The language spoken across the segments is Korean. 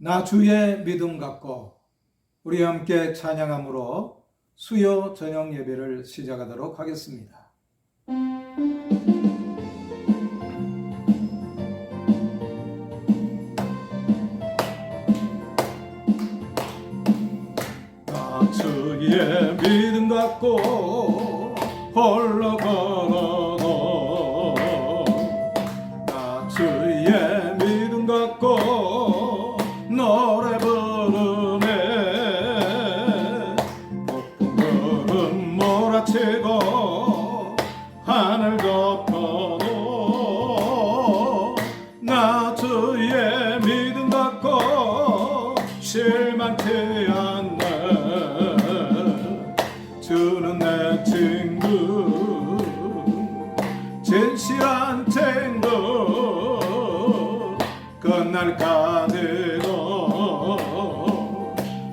나 주의 믿음 갖고 우리 함께 찬양함으로 수요 저녁 예배를 시작하도록 하겠습니다. 나 주의 믿음 갖고 홀로 걸어도 나 주의 믿음 갖고 노래 부르네. 폭풍 구름 몰아치고 하늘 덮어도 나 주의 믿음 갖고 실망치 않네. 주는 내 친구 진실한 친구 끝날까지도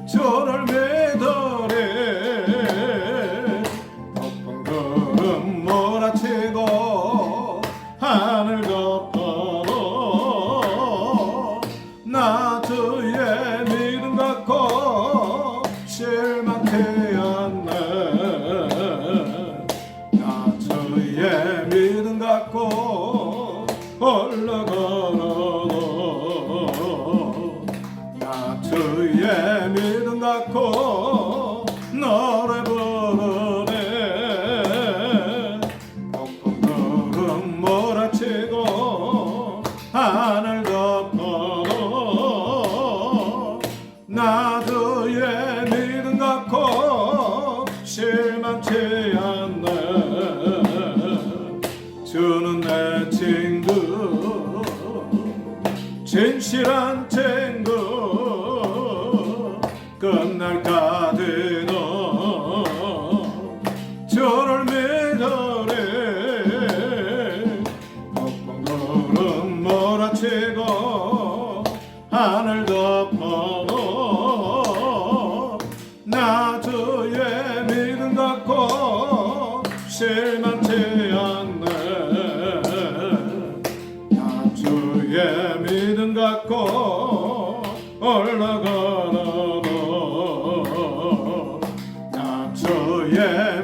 주를 믿으리. 폭풍 구름 몰아치고 하늘 덮어도 나 주의 믿음 갖고 실망치 않네. 나 주의 믿음 갖고 홀로 걸어도 나 주의 믿음 갖고 노래 부르네. 폭풍 구름 몰아치고 하늘 덮어도 나 주의 믿음 갖고 실망치 않네. 주는 내 친구 진실한 친구 끝날까지도 주를 믿으리. 폭풍 구름 몰아치고 하늘 덮어도 나 주의 믿음 갖고 실망치 않네. 나 주의 믿음 갖고 올라가라도 나 주의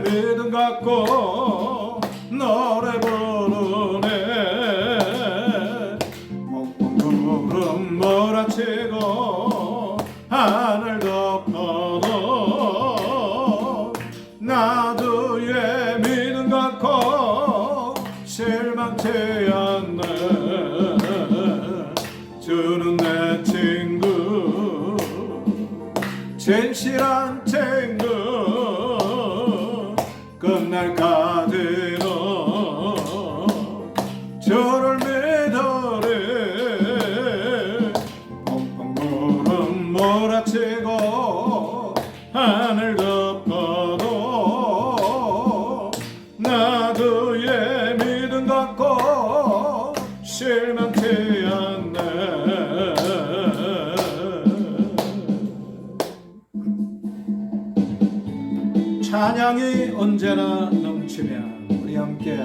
믿음 갖고 노래 부르네. 폭풍 구름 몰아치고 하늘 덮어도 나 주의 믿음 갖고 실망치 않네. 주는 내 친구 진실한 친구 끝날까지도 주를 믿으리. 폭풍 구름 몰아치고 하늘 덮어도 나 주의 믿음 갖고 실망치 않네. 찬양이 언제나 넘치면 우리 함께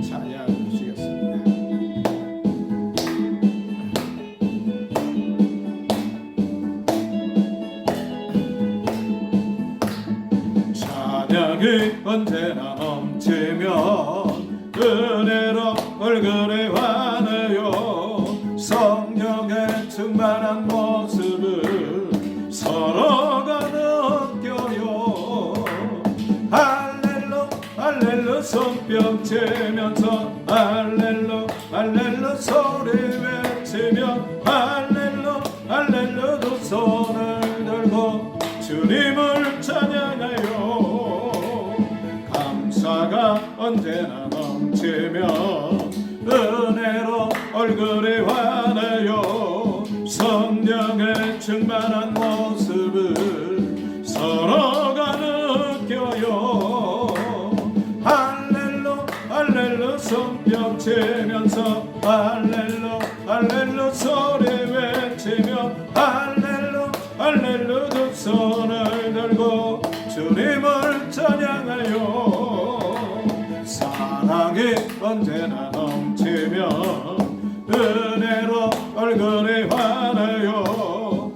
찬양해 주시겠습니다. 찬양이 언제나 넘치면 은혜로 얼굴에 환해요. 성령의 충만한 모습을 서로가 느껴요. 할렐루 할렐루 손뼉 치면서 할렐루 할렐루 소리 외치며 할렐루 할렐루 두 손을 들고 주님을 찬양해요. 감사가 언제나 넘치면 은혜로 얼굴이 환해요. 성령의 충만한 모습을 서로가 느껴요. 할렐루 할렐루 손뼉 치면서 할렐루 할렐루 소리 외치며 할렐루 할렐루 두 손을 들고 주님을 찬양해요. 사랑이 언제나 넘치면 은혜로 얼굴이 환해요.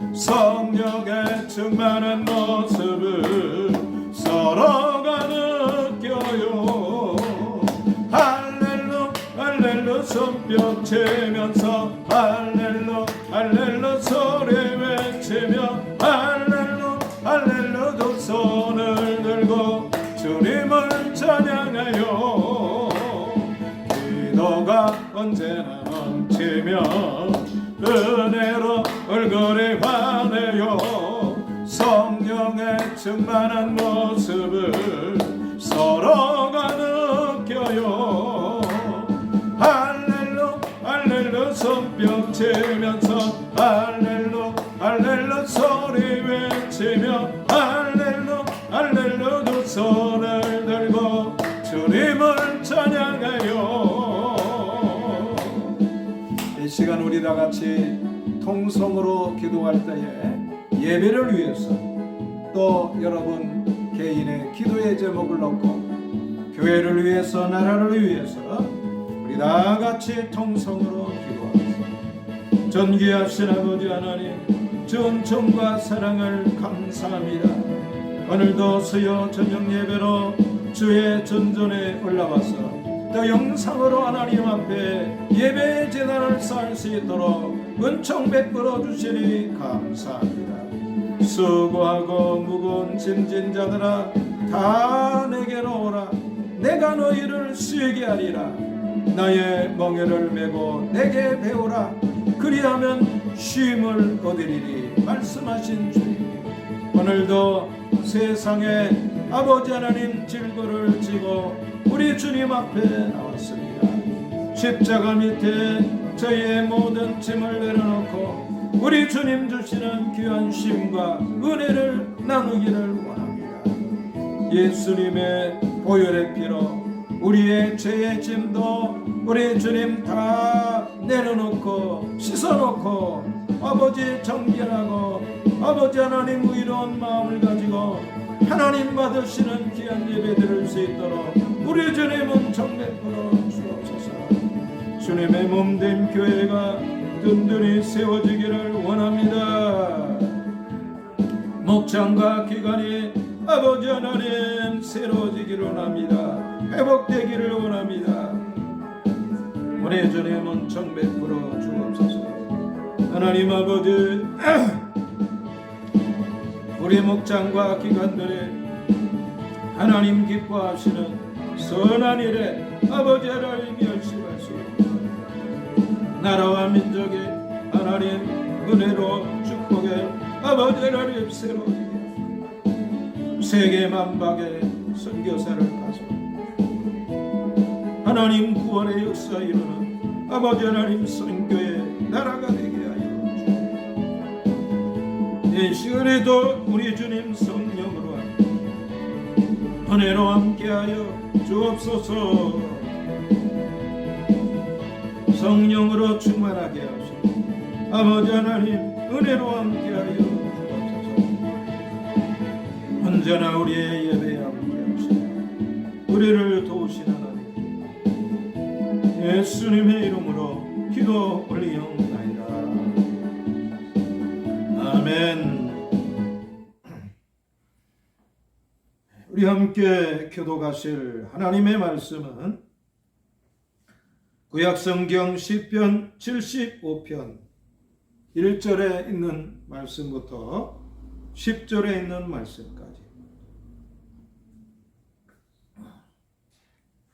할렐루 손뼉 치면서 할렐루 할렐루 소리 외치며 할렐루 할렐루 두 손을 들고 주님을 찬양하여 기도가 언제나 넘치며 은혜로 얼굴이 환해요 성령의 충만한 모습을 서로가 느껴요 할렐루 할렐루 손뼉 치면서 할렐루 할렐루 소리 외치며 할렐루 할렐루 두 손을 들고 주님을 찬양해요. 이 시간 우리 다 같이 통성으로 기도할 때에 예배를 위해서 또 여러분 개인의 기도의 제목을 넣고 교회를 위해서 나라를 위해서 우리 다 같이 통성으로 기도하겠습니다. 존귀하신 아버지 하나님 전총과 사랑을 감사합니다. 오늘도 수요 저녁 예배로 주의 전전에 올라와서 또 영상으로 하나님 앞에 예배의 제단을 쌓을 수 있도록 은총 베풀어 주시니 감사합니다. 수고하고 무거운 짐진 자들아 다 내게로 오라 내가 너희를 쉬게 하리라 나의 멍에를 메고 내게 배우라 그리하면 쉼을 얻으리니 말씀하신 주님 오늘도 세상에 아버지 하나님 질거를 지고 우리 주님 앞에 나왔습니다. 십자가 밑에 저희의 모든 짐을 내려놓고 우리 주님 주시는 귀한 쉼과 은혜를 나누기를 원합니다. 예수님의 보혈의 피로 우리의 죄의 짐도 우리 주님 다 내려놓고 씻어놓고 아버지 정결하고 아버지 하나님 의로운 마음을 가지고 하나님 받으시는 귀한 예배 드릴 수 있도록 우리 주님은 정백으로 주옵소서. 주님의 몸된 교회가 든든히 세워지기를 원합니다. 목장과 기관이 아버지 하나님 새로워지기를 원합니다. 회복되기를 원합니다. 우리 주님은 정백으로 주옵소서. 하나님 아버지 우리 목장과 기관들이 하나님 기뻐하시는 선한 일에 아버지 하나님 열심할 수 있도록 나라와 민족이 하나님 은혜로 축복의 아버지 하나님 새로워지게 세계 만박의 선교사를 가서 하나님 구원의 역사 이루는 아버지 하나님 선교의 나라가 되게 하여 이 시간에도 우리 주님 성령으로 은혜로 함께하여 주옵소서. 성령으로 충만하게 하시고 아버지 하나님 은혜로 함께하여 주옵소서. 언제나 우리의 예배에 함께하시고 우리를 도우신 하나님 예수님의 이름으로 기도 올리옵나이다. 아멘. 우리 함께 교독하실 하나님의 말씀은 구약성경 시편 75편 1절에 있는 말씀부터 10절에 있는 말씀까지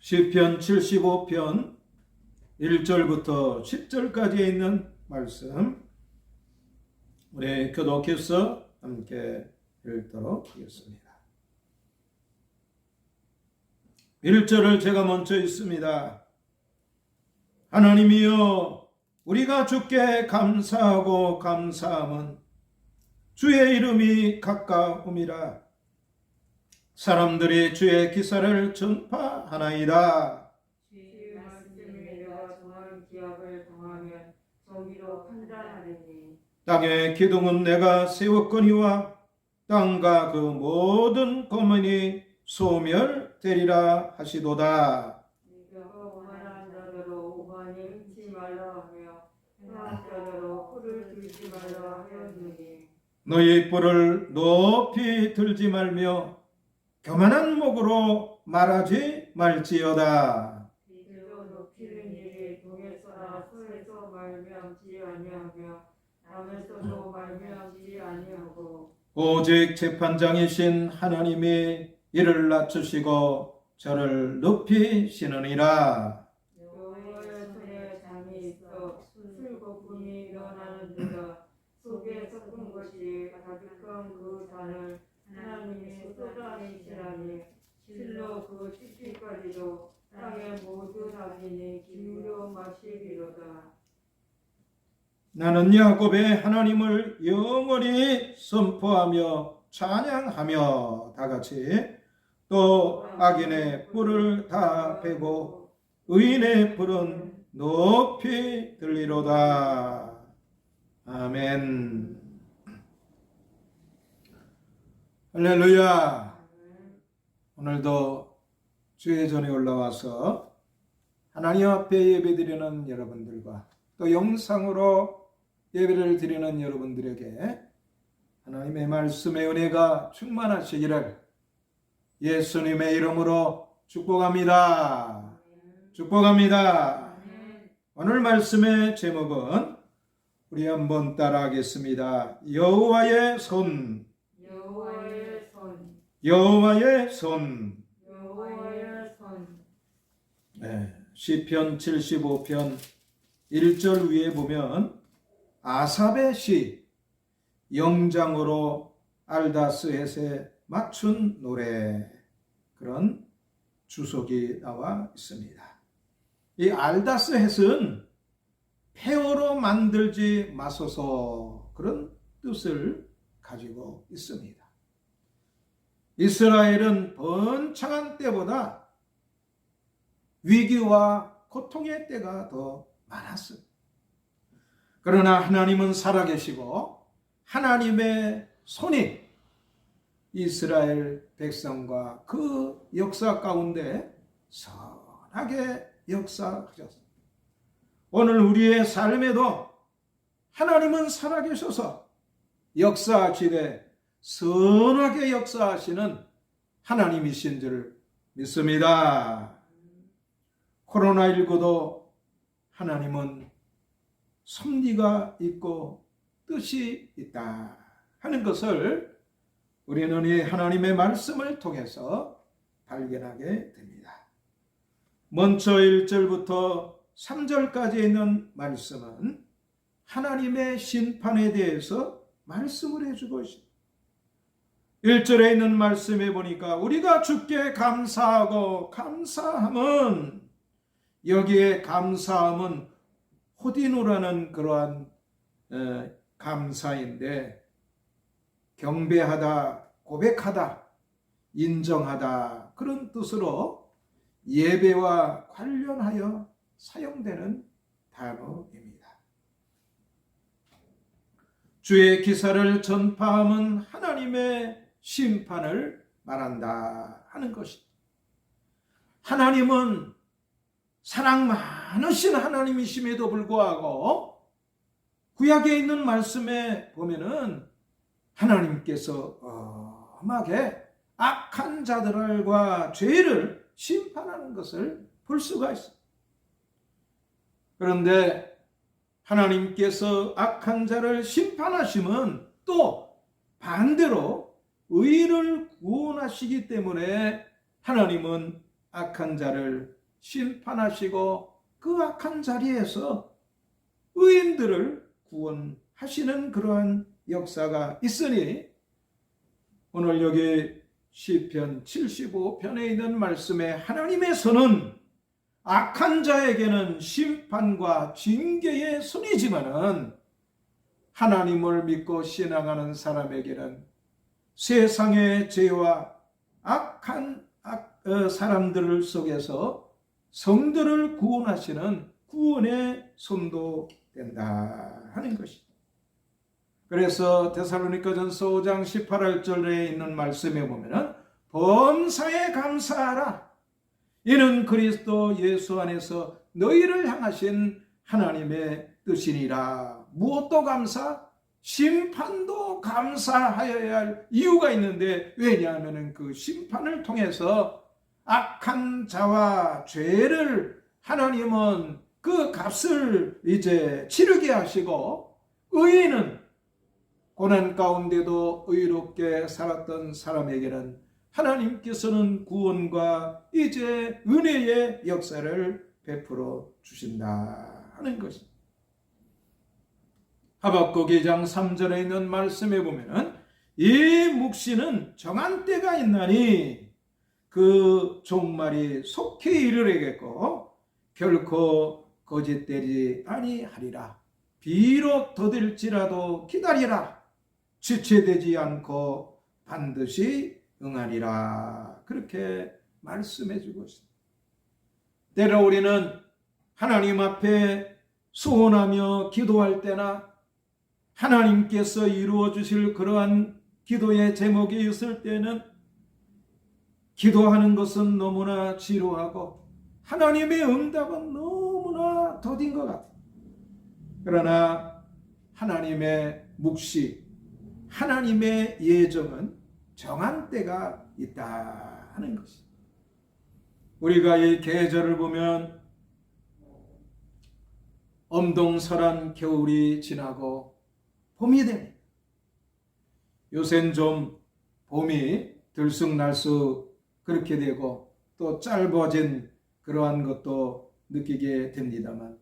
시편 75편 1절부터 10절까지 있는 말씀 우리 교독해서 함께 읽도록 하겠습니다. 1절을 제가 먼저 읽습니다. 하나님이여 우리가 주께 감사하고 감사함은 주의 이름이 가까움이라. 사람들이 주의 기사를 전파하나이다. 주의 말씀을 내가 정한 기약을 당하면 정의로 판단하리니. 땅의 기둥은 내가 세웠거니와 땅과 그 모든 거민이 소멸되리라 하시도다. 네가 오만한 자대로 오만이 흠치 말라 하며 행한 자대로 뿔을 들지 말라 하였느니. 너희 뿔을 높이 들지 말며 교만한 목으로 말하지 말지어다. 비들고 높이는 일이 동해 수에서 말미암지 아니하며 남에서도 말미암지 아니하고 오직 재판장이신 하나님이 이를 낮추시고 저를 높이시느니라. 여호와의 손에 잠이 있어 술거품이 일어나는도다. 속에 섞은 것이 가득한 그 잔을 하나님이 쏟아내시라니 실로 그 찌끼까지도 땅의 모든 악인이 기울여 마시리로다. 나는 야곱의 하나님을 영원히 선포하며 찬양하며, 다 같이, 또 악인의 뿔을 다 베고 의인의 뿔은 높이 들리로다. 아멘. 할렐루야. 오늘도 주의 전에 올라와서 하나님 앞에 예배드리는 여러분들과 또 영상으로 예배를 드리는 여러분들에게 하나님의 말씀의 은혜가 충만하시기를 예수님의 이름으로 축복합니다. 축복합니다. 오늘 말씀의 제목은 우리 한번 따라하겠습니다. 여호와의 손, 여호와의 손, 여호와의 손. 여호와의 손. 네, 시편 75편 1절 위에 보면 아삽의 시, 영장으로 알다스헷에 맞춘 노래, 그런 주석이 나와 있습니다. 이 알다스헷은 폐허로 만들지 마소서, 그런 뜻을 가지고 있습니다. 이스라엘은 번창한 때보다 위기와 고통의 때가 더 많았습니다. 그러나 하나님은 살아계시고 하나님의 손이 이스라엘 백성과 그 역사 가운데 선하게 역사하셨습니다. 오늘 우리의 삶에도 하나님은 살아계셔서 역사하시되 선하게 역사하시는 하나님이신 줄 믿습니다. 코로나19도 하나님은 섭리가 있고 뜻이 있다 하는 것을 우리는 이 하나님의 말씀을 통해서 발견하게 됩니다. 먼저 1절부터 3절까지 있는 말씀은 하나님의 심판에 대해서 말씀을 해주고 있습니다. 1절에 있는 말씀에 보니까 우리가 주께 감사하고, 감사함은, 여기에 감사함은 호디누라는 그러한 감사인데, 경배하다, 고백하다, 인정하다, 그런 뜻으로 예배와 관련하여 사용되는 단어입니다. 주의 기사를 전파함은 하나님의 심판을 말한다 하는 것입니다. 하나님은 사랑 많으신 하나님이심에도 불구하고 구약에 있는 말씀에 보면은 하나님께서 엄하게 악한 자들과 죄를 심판하는 것을 볼 수가 있습니다. 그런데 하나님께서 악한 자를 심판하시면 또 반대로 의인을 구원하시기 때문에 하나님은 악한 자를 심판하시고 그 악한 자리에서 의인들을 구원하시는 그러한 역사가 있으니, 오늘 여기 시편 75편에 있는 말씀에 하나님의 손은 악한 자에게는 심판과 징계의 손이지만은 하나님을 믿고 신앙하는 사람에게는 세상의 죄와 악한 사람들 속에서 성들을 구원하시는 구원의 손도 된다 하는 것입니다. 그래서 데살로니가전서 5장 18절에 있는 말씀에 보면은 범사에 감사하라. 이는 그리스도 예수 안에서 너희를 향하신 하나님의 뜻이니라. 무엇도 감사? 심판도 감사하여야 할 이유가 있는데, 왜냐하면 그 심판을 통해서 악한 자와 죄를 하나님은 그 값을 이제 치르게 하시고, 의인은 고난 가운데도 의롭게 살았던 사람에게는 하나님께서는 구원과 이제 은혜의 역사를 베풀어 주신다 하는 것입니다. 하박국 2장 3절에 있는 말씀에 보면은 이 묵시는 정한 때가 있나니 그 종말이 속히 이르려겠고 결코 거짓되지 아니하리라. 비록 더딜지라도 기다리라. 지체되지 않고 반드시 응하리라. 그렇게 말씀해 주고 있습니다. 때로 우리는 하나님 앞에 소원하며 기도할 때나 하나님께서 이루어 주실 그러한 기도의 제목이 있을 때는 기도하는 것은 너무나 지루하고 하나님의 응답은 너무나 더딘 것 같아요. 그러나 하나님의 묵시, 하나님의 예정은 정한 때가 있다 하는 것입니다. 우리가 이 계절을 보면 엄동설한 겨울이 지나고 봄이 됩니다. 요새는 좀 봄이 들쑥날쑥 그렇게 되고 또 짧아진 그러한 것도 느끼게 됩니다만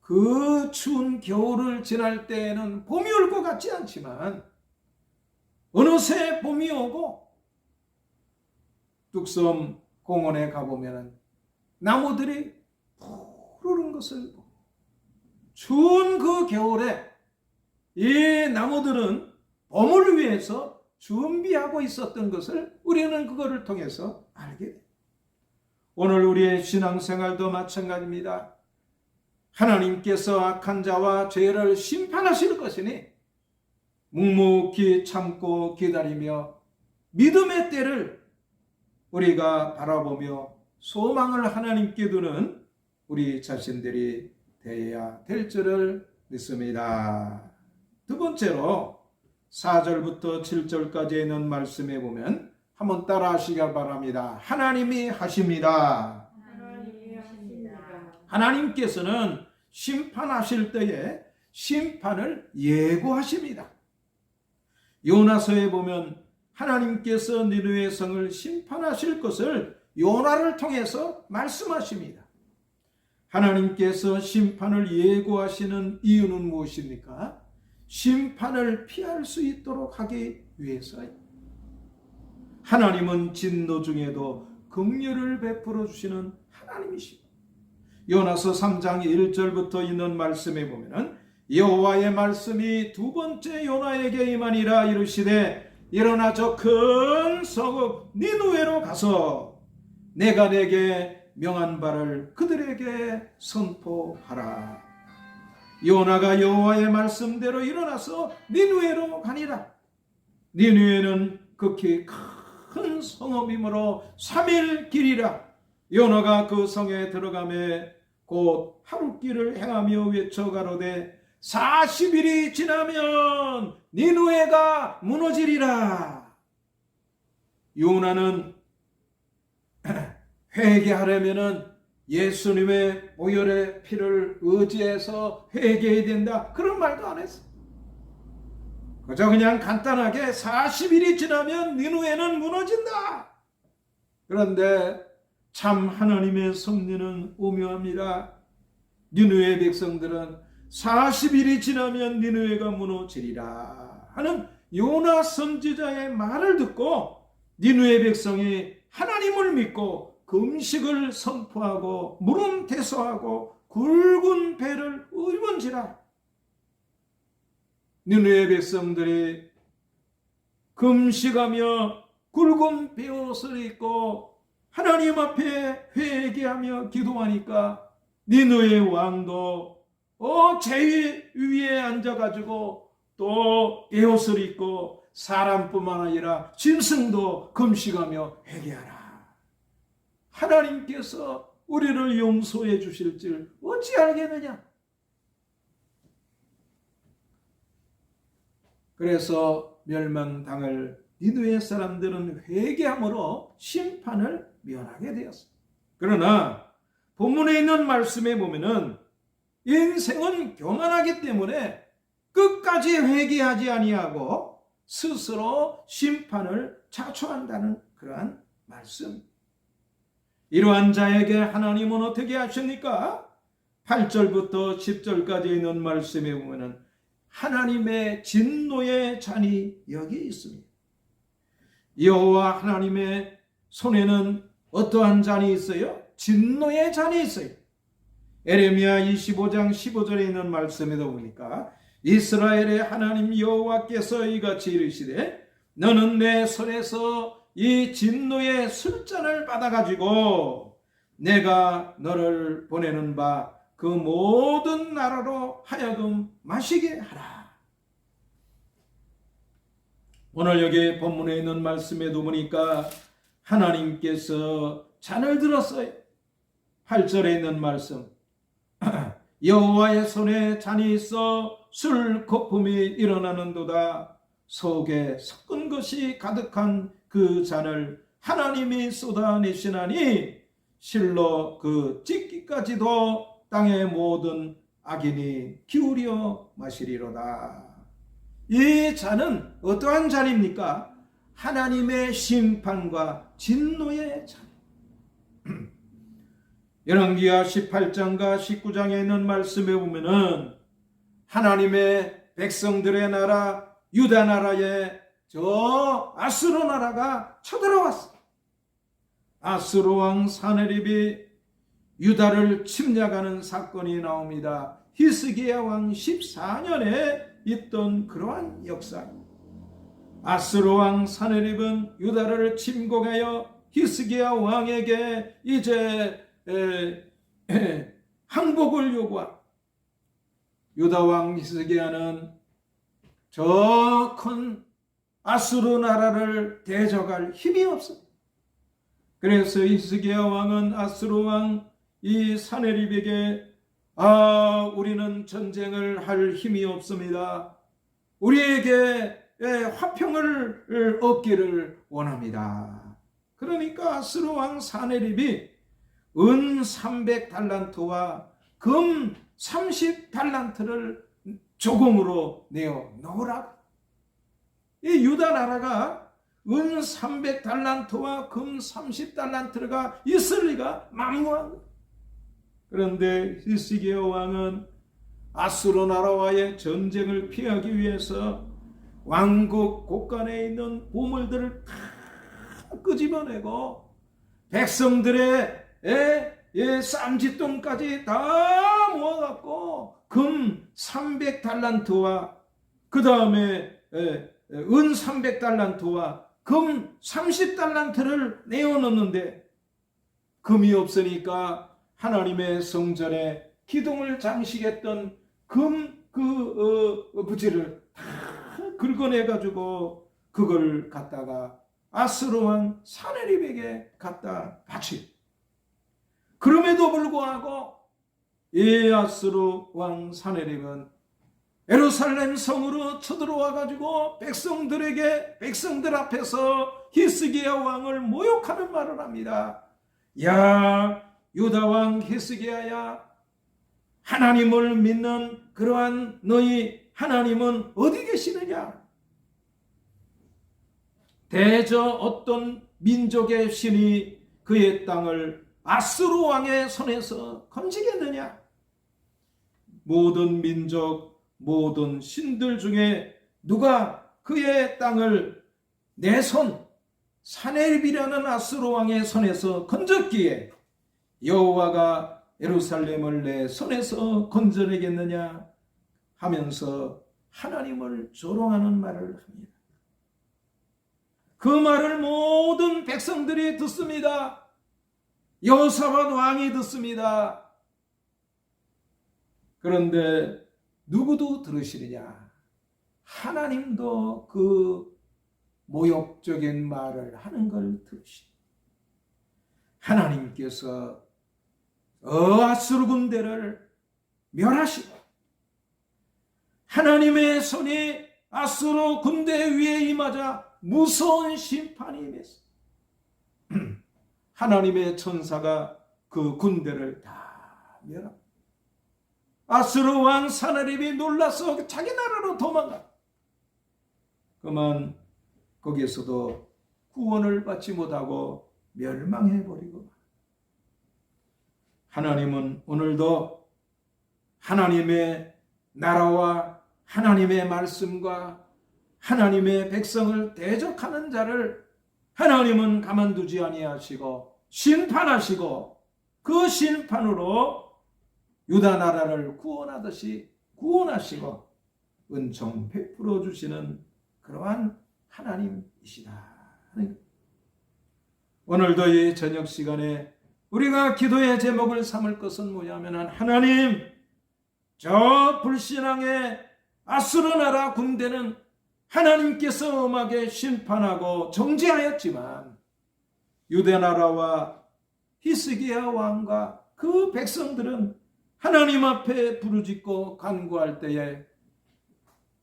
그 추운 겨울을 지날 때에는 봄이 올 것 같지 않지만 어느새 봄이 오고 뚝섬 공원에 가보면 나무들이 푸르른 것을 보고 추운 그 겨울에 이 나무들은 봄을 위해서 준비하고 있었던 것을 우리는 그거를 통해서 알게 됩니다. 오늘 우리의 신앙생활도 마찬가지입니다. 하나님께서 악한 자와 죄를 심판하실 것이니 묵묵히 참고 기다리며 믿음의 때를 우리가 바라보며 소망을 하나님께 두는 우리 자신들이 되어야 될 줄을 믿습니다. 두 번째로 4절부터 7절까지 있는 말씀에 보면 한번 따라 하시기 바랍니다. 하나님이 하십니다. 하나님이 하십니다. 하나님께서는 심판하실 때에 심판을 예고하십니다. 요나서에 보면 하나님께서 니느웨 성을 심판하실 것을 요나를 통해서 말씀하십니다. 하나님께서 심판을 예고하시는 이유는 무엇입니까? 심판을 피할 수 있도록 하기 위해서요. 하나님은 진노 중에도 긍휼을 베풀어 주시는 하나님이십니다. 요나서 3장 1절부터 있는 말씀에 보면은 여호와의 말씀이 두 번째 요나에게 임하니라 이르시되 일어나 저 큰 성읍 니느웨로 가서 내가 내게 명한 바를 그들에게 선포하라. 요나가 여호와의 말씀대로 일어나서 니느웨로 가니라. 니느웨는 극히 큰 성읍이므로 3일 길이라. 요나가 그 성에 들어가매 곧 하룻길을 행하며 외쳐 가로되 40일이 지나면 니느웨가 무너지리라. 요나는 회개하려면은 예수님의 보혈의 피를 의지해서 회개해야 된다 그런 말도 안 했어. 그저 그냥 간단하게 40일이 지나면 니느웨는 무너진다. 그런데 참 하나님의 섭리는 오묘합니다. 니느웨 백성들은 40일이 지나면 니느웨가 무너지리라 하는 요나 선지자의 말을 듣고 니느웨 백성이 하나님을 믿고 금식을 선포하고 물은 대소하고 굵은 배를 입은지라. 니느웨 백성들이 금식하며 굵은 베옷을 입고 하나님 앞에 회개하며 기도하니까 니느웨 왕도 제위 위에 앉아가지고 또 베옷을 입고 사람뿐만 아니라 짐승도 금식하며 회개하라. 하나님께서 우리를 용서해 주실 줄 어찌 알겠느냐. 그래서 멸망당할 니느웨 사람들은 회개함으로 심판을 면하게 되었습니다. 그러나 본문에 있는 말씀에 보면은 인생은 교만하기 때문에 끝까지 회개하지 아니하고 스스로 심판을 자초한다는 그러한 말씀. 이러한 자에게 하나님은 어떻게 하십니까? 8절부터 10절까지 있는 말씀에 보면 하나님의 진노의 잔이 여기 있습니다. 여호와 하나님의 손에는 어떠한 잔이 있어요? 진노의 잔이 있어요. 에레미야 25장 15절에 있는 말씀에도 보니까 이스라엘의 하나님 여호와께서 이같이 이르시되 너는 내 손에서 이 진노의 술잔을 받아가지고 내가 너를 보내는 바 그 모든 나라로 하여금 마시게 하라. 오늘 여기 본문에 있는 말씀에도 보니까 하나님께서 잔을 들었어요. 8절에 있는 말씀 여호와의 손에 잔이 있어 술 거품이 일어나는도다. 속에 섞은 것이 가득한 그 잔을 하나님이 쏟아내시나니 실로 그 찢기까지도 땅의 모든 악인이 기울여 마시리로다. 이 잔은 어떠한 잔입니까? 하나님의 심판과 진노의 잔. 열왕기하 18장과 19장에 있는 말씀에 보면은 하나님의 백성들의 나라 유다 나라에 저 아수르 나라가 쳐들어왔어. 아수르 왕 사네립이 유다를 침략하는 사건이 나옵니다. 히스기야 왕 14년에 있던 그러한 역사. 아수르 왕 사네립은 유다를 침공하여 히스기야 왕에게 이제 항복을 요구한 유다 왕 히스기야는 저 큰 아수르 나라를 대적할 힘이 없어. 그래서 히스기야 왕은 아수르 왕 이 사네립에게 우리는 전쟁을 할 힘이 없습니다. 우리에게 화평을 얻기를 원합니다. 그러니까 아수르 왕 사네립이 은 300달란트와 금 30달란트를 조공으로 내어 놓으라. 이 유다 나라가 은 300달란트와 금 30달란트가 있을 리가 만무한. 그런데 히스기야 왕은 아수르 나라와의 전쟁을 피하기 위해서 왕국 곳간에 있는 보물들을 다 끄집어내고 백성들의 쌈짓돈까지 다 모아갖고 금 300달란트와 그 다음에 은 300달란트와 금 30달란트를 내어놓는데 금이 없으니까 하나님의 성전에 기둥을 장식했던 금 부지를 다 긁어내가지고 그걸 갖다가 아수르 왕 사네립에게 갖다 바치. 그럼에도 불구하고 이 아수르 왕 사네립은 예루살렘 성으로 쳐들어와가지고 백성들 앞에서 히스기야 왕을 모욕하는 말을 합니다. 야, 유다 왕 히스기야야, 하나님을 믿는 그러한 너희 하나님은 어디 계시느냐? 대저 어떤 민족의 신이 그의 땅을 아수르 왕의 손에서 건지겠느냐? 모든 민족, 모든 신들 중에 누가 그의 땅을 내 손, 사네립이라는 아수르 왕의 손에서 건졌기에 여호와가 예루살렘을 내 손에서 건져내겠느냐 하면서 하나님을 조롱하는 말을 합니다. 그 말을 모든 백성들이 듣습니다. 여호사밧 왕이 듣습니다. 그런데 누구도 들으시느냐? 하나님도 그 모욕적인 말을 하는 걸 들으시니 하나님께서 아수르 군대를 멸하시고 하나님의 손이 아수르 군대 위에 임하자 무서운 심판이 임했어. 하나님의 천사가 그 군대를 다 멸합니다. 아수르 왕 사나립이 놀라서 자기 나라로 도망가. 그만 거기에서도 구원을 받지 못하고 멸망해버리고, 하나님은 오늘도 하나님의 나라와 하나님의 말씀과 하나님의 백성을 대적하는 자를 하나님은 가만두지 아니하시고 심판하시고, 그 심판으로 유다 나라를 구원하듯이 구원하시고 은총 베풀어 주시는 그러한 하나님이시다. 오늘도 이 저녁 시간에 우리가 기도의 제목을 삼을 것은 뭐냐면, 하나님, 저 불신앙의 아수르 나라 군대는 하나님께서 엄하게 심판하고 정죄하였지만 유대 나라와 히스기야 왕과 그 백성들은 하나님 앞에 부르짖고 간구할 때에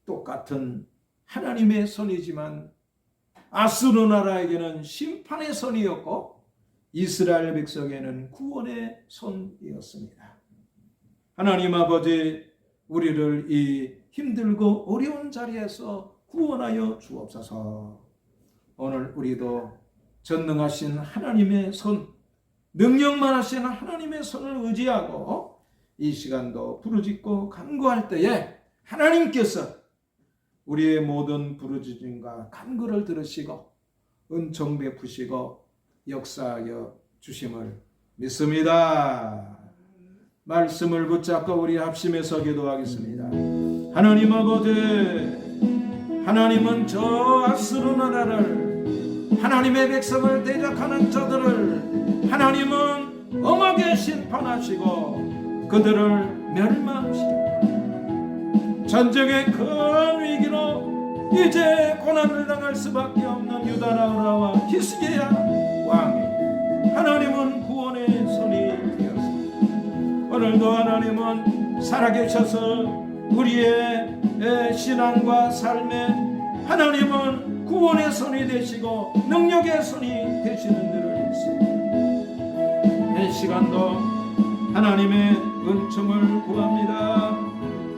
똑같은 하나님의 손이지만 아수르 나라에게는 심판의 손이었고 이스라엘 백성에는 구원의 손이었습니다. 하나님 아버지, 우리를 이 힘들고 어려운 자리에서 구원하여 주옵소서. 오늘 우리도 전능하신 하나님의 손, 능력만 하신 하나님의 손을 의지하고 이 시간도 부르짖고 간구할 때에 하나님께서 우리의 모든 부르짖음과 간구를 들으시고 은총 베푸시고 역사하여 주심을 믿습니다. 말씀을 붙잡고 우리 합심해서 기도하겠습니다. 하나님 아버지, 하나님은 저 아수르 나라를, 하나님의 백성을 대적하는 자들을 하나님은 엄하게 심판하시고 그들을 멸망시킵니다. 전쟁의 큰 위기로 이제 고난을 당할 수밖에 없는 유다 나라와 히스기야 왕이 하나님은 구원의 손이 되었습니다. 오늘도 하나님은 살아계셔서 우리의 신앙과 삶에 하나님은 구원의 손이 되시고 능력의 손이 되시는 줄을 믿습니다. 이 시간도 하나님의 은총을 구합니다.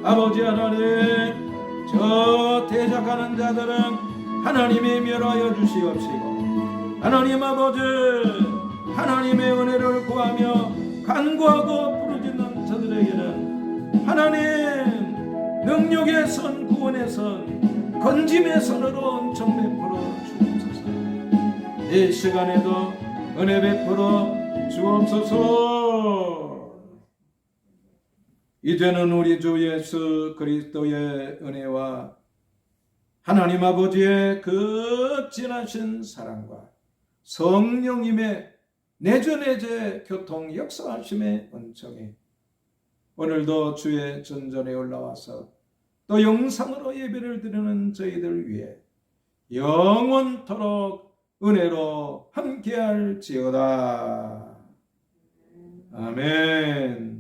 아버지 하나님, 저 대적하는 자들은 하나님이 멸하여 주시옵시고, 하나님 아버지, 하나님의 은혜를 구하며 간구하고 부르짖는 저들에게는 하나님 능력의 손, 구원의 손, 건짐의 손으로 은총 베풀어 주옵소서. 이 시간에도 은혜 베풀어 주옵소서. 이제는 우리 주 예수 그리스도의 은혜와 하나님 아버지의 그 진하신 사랑과 성령님의 내주내제 교통 역사하심의 은총이 오늘도 주의 전전에 올라와서 또 영상으로 예배를 드리는 저희들 위해 영원토록 은혜로 함께할지어다. 아멘.